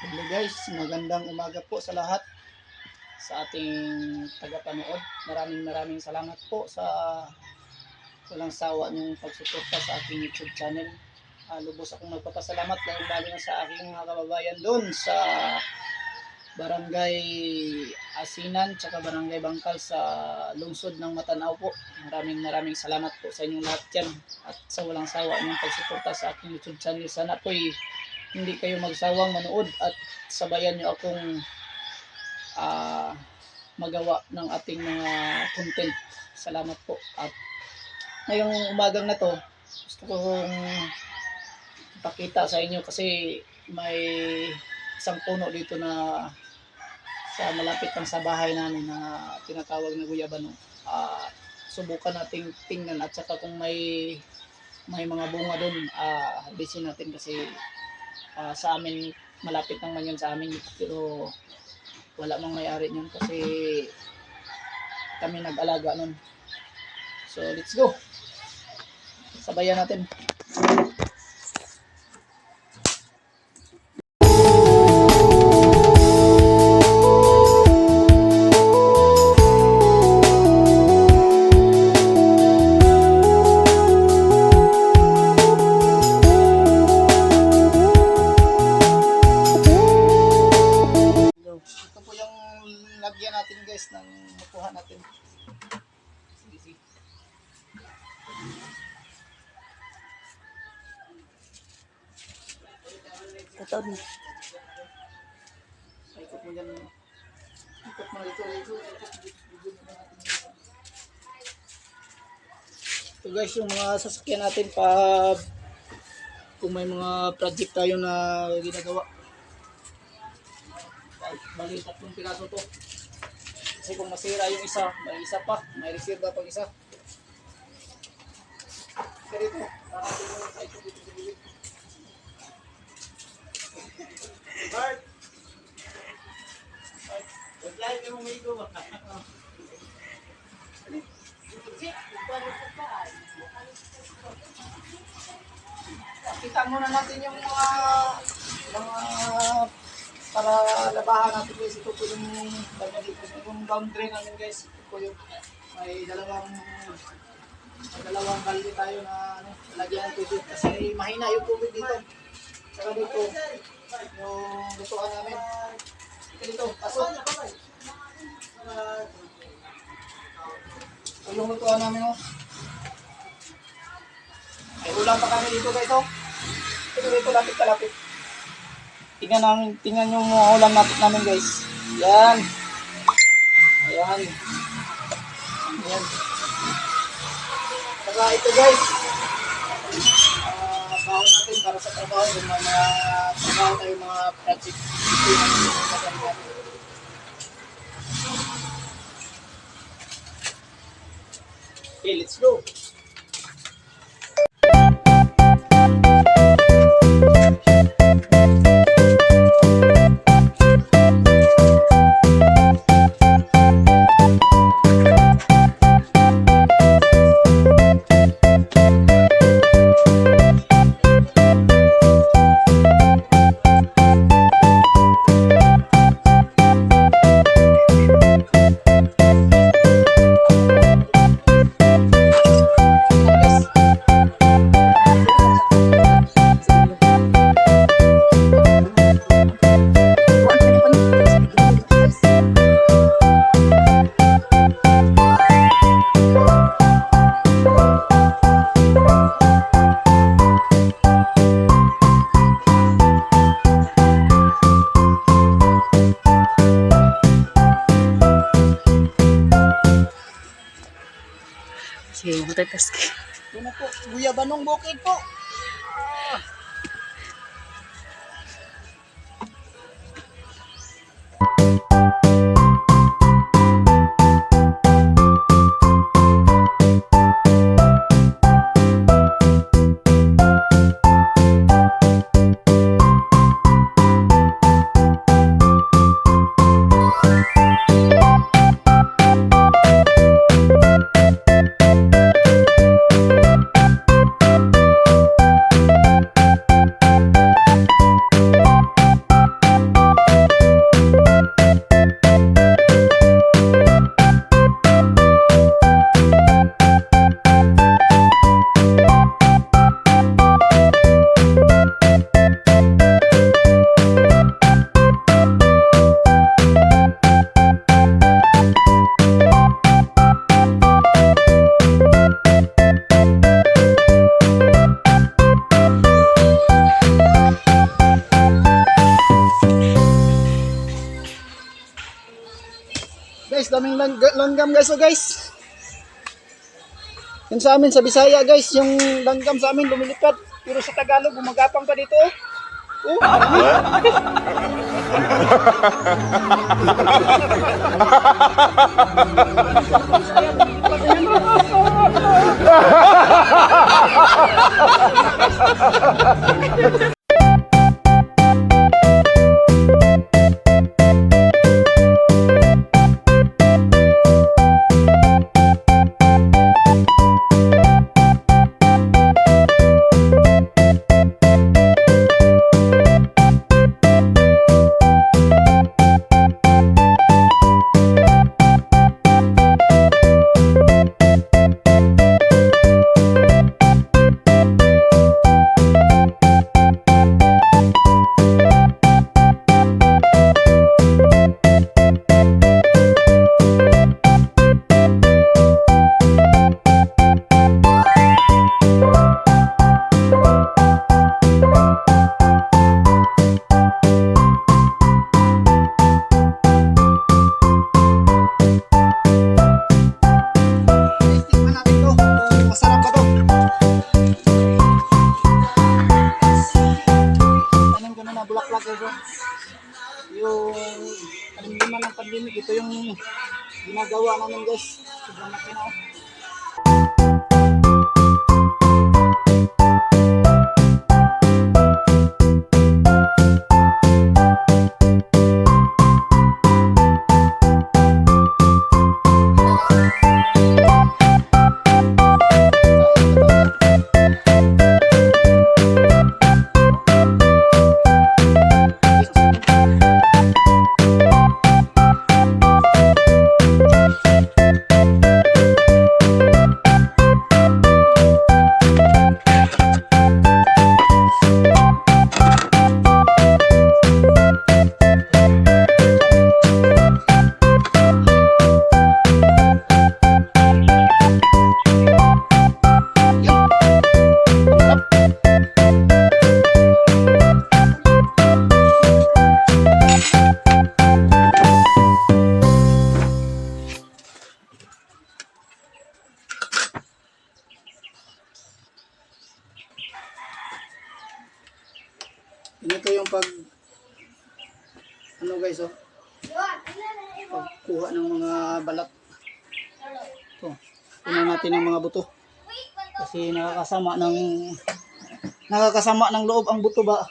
Hello guys, magandang umaga po sa lahat sa ating tagapanood. Maraming salamat po sa walang sawa niyong pagsuporta sa aking YouTube channel. Lubos akong nagpapasalamat lalo na sa aking mga kababayan doon sa Barangay Asinan tsaka Barangay Bangkal sa lungsod ng Matanao po. Maraming salamat po sa inyong lahat dyan at sa walang sawa niyong pagsuporta sa aking YouTube channel. Sana po hindi kayo magsawang manood at sabayan nyo akong magawa ng ating mga content. Salamat po. At ngayong umagang na to, gusto kong ipakita sa inyo kasi may isang puno dito na sa malapit lang sa bahay namin na tinatawag na guyabano. Subukan nating tingnan at saka kung may mga bunga doon, bisin natin kasi sa amin, malapit naman yun sa amin, pero wala mang may-ari yun kasi kami nag-alaga nun. So let's go, sabayan natin. Lagyan natin guys ng makuha natin. Sige. Katod na. Ikot mo dyan. Ikot mo dito. Ito guys yung mga sasakyan natin kung may mga project tayo na ginagawa. Bali 3 piraso to. Kasi kung masira yung isa, may isa pa, may reserva pang isa. Kaya dito, parating mo sa ito dito sa bilik. Bart! Wag-like mo may ito ba? Kita muna natin yung mga para labahan natin guys. Ito po yung boundary namin guys. Ito po yung may dalawang balde tayo na lagyan ng tubig kasi mahina yung tubig dito. Saka dito yung lutuan namin. Dito, pasok. Ito yung lutuan namin oh. May ulam pa kami dito guys oh. Ito dito lapit. Tingnan yung mga ulam namin guys. Yan. Ayan. Saka ito guys. Baon natin para sa trabaho. Yung mga trabaho tayo mga project. Okay, let's go. Sige, multitask. Ito na po, guyabanong bukid po. daming langgam guys. So guys, yung sa amin sa Bisaya guys, yung langgam sa amin lumilipad. Pero sa Tagalog, gumagapang pa dito. Oh, marami. Tikman natin to. Kung masarap ba to? Anong gano'n na bulaklak guys. Oh. Yung alimliman ng pandemic, ito yung ginagawa namin guys. Sobrang laki na oh. Ito yung ano guys oh, pagkuha ng mga balat. Ito, kunan natin ng mga buto. Kasi nakakasama ng loob ang buto ba.